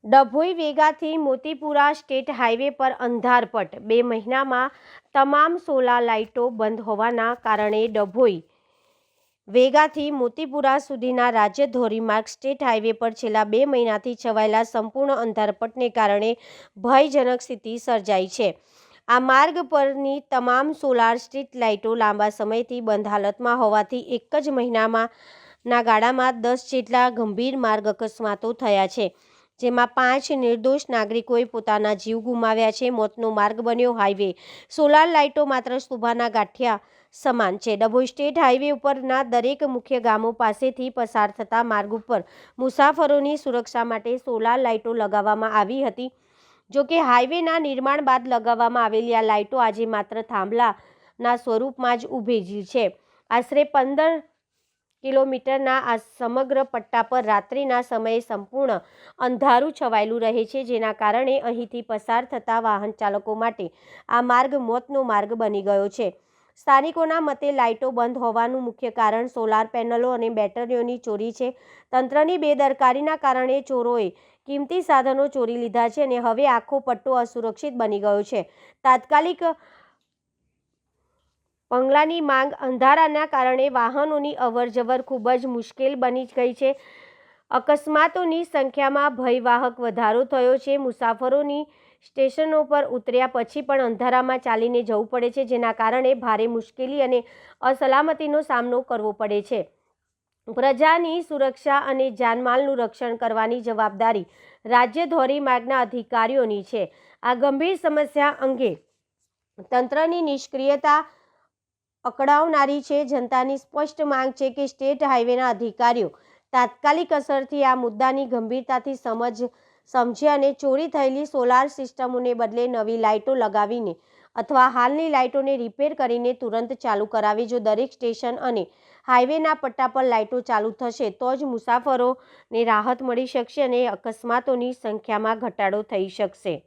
Dabhoi વેગાથી Motipura state highway પર અંધારપટ 2 મહિનામાં તમામ સોલાર લાઇટો બંધ હોવાના કારણે ડભોઈ વેગાથી મોતીપુરા સુધીના રાજ્ય ધોરીમાર્ગ સ્ટેટ હાઈવે પર છેલ્લા 2 મહિનાથી છવાયેલા સંપૂર્ણ અંધારપટને કારણે ભયજનક સ્થિતિ સર્જાઈ છે। આ માર્ગ પરની તમામ સોલાર સ્ટ્રીટ લાઇટો લાંબા સમયથી બંધ હાલતમાં હોવાથી એક જ મહિનાના ગાળામાં 10 જેટલા ગંભીર માર્ગ અકસ્માતો થયા છે, જેમાં 5 નિર્દોષ નાગરિકોએ પોતાના જીવ ગુમાવ્યા છે। મોતનો માર્ગ બન્યો હાઈવે। સોલાર લાઇટો માત્ર શોભાના ગાંઠિયા સમાન છે। ડભોઈ સ્ટેટ હાઈવે ઉપરના દરેક મુખ્ય ગામો પાસેથી પસાર થતા માર્ગ ઉપર મુસાફરોની સુરક્ષા માટે સોલાર લાઇટો લગાવવામાં આવી હતી। જો કે હાઈવેના નિર્માણ બાદ લગાવવામાં આવેલી આ લાઇટો આજે માત્ર થાંભલાના સ્વરૂપમાં જ ઊભેલી છે। આશરે 15 કિલોમીટરના આ સમગ્ર પટ્ટા પર રાત્રિના સમયે સંપૂર્ણ અંધારું છવાયેલું રહે છે, જેના કારણે અહીંથી પસાર થતા વાહન ચાલકો માટે આ માર્ગ મોતનો માર્ગ બની ગયો છે। સ્થાનિકોના મતે લાઇટો બંધ હોવાનું મુખ્ય કારણ સોલાર પેનલો અને બેટરીઓની ચોરી છે। તંત્રની બેદરકારીના કારણે ચોરોએ કિંમતી સાધનો ચોરી લીધા છે અને હવે આખો પટ્ટો અસુરક્ષિત બની ગયો છે। તાત્કાલિક પગલાંની માંગ। અંધારાના કારણે વાહનોની અવરજવર ખૂબ જ મુશ્કેલ બની ગઈ છે। અકસ્માતોની સંખ્યામાં ભયવાહક વધારો થયો છે। મુસાફરોની સ્ટેશનો પર ઉતર્યા પછી પણ અંધારામાં ચાલીને જવું પડે છે, જેના કારણે ભારે મુશ્કેલી અને અસલામતીનો સામનો કરવો પડે છે। પ્રજાની સુરક્ષા અને જાનમાલનું રક્ષણ કરવાની જવાબદારી રાજ્ય ધોરીમાર્ગના અધિકારીઓની છે। આ ગંભીર સમસ્યા અંગે તંત્રની નિષ્ક્રિયતા અકળાવનારી છે। જનતાની સ્પષ્ટ માંગ છે કે સ્ટેટ હાઈવેના અધિકારીઓ તાત્કાલિક અસરથી આ મુદ્દાની ગંભીરતાથી સમજે અને ચોરી થયેલી સોલાર સિસ્ટમોને બદલે નવી લાઇટો લગાવીને અથવા હાલની લાઇટોને રિપેર કરીને તુરંત ચાલુ કરાવે। જો દરેક સ્ટેશન અને હાઈવેના પટ્ટા પર લાઇટો ચાલુ થશે તો જ મુસાફરોને રાહત મળી શકશે અને અકસ્માતોની સંખ્યામાં ઘટાડો થઈ શકશે।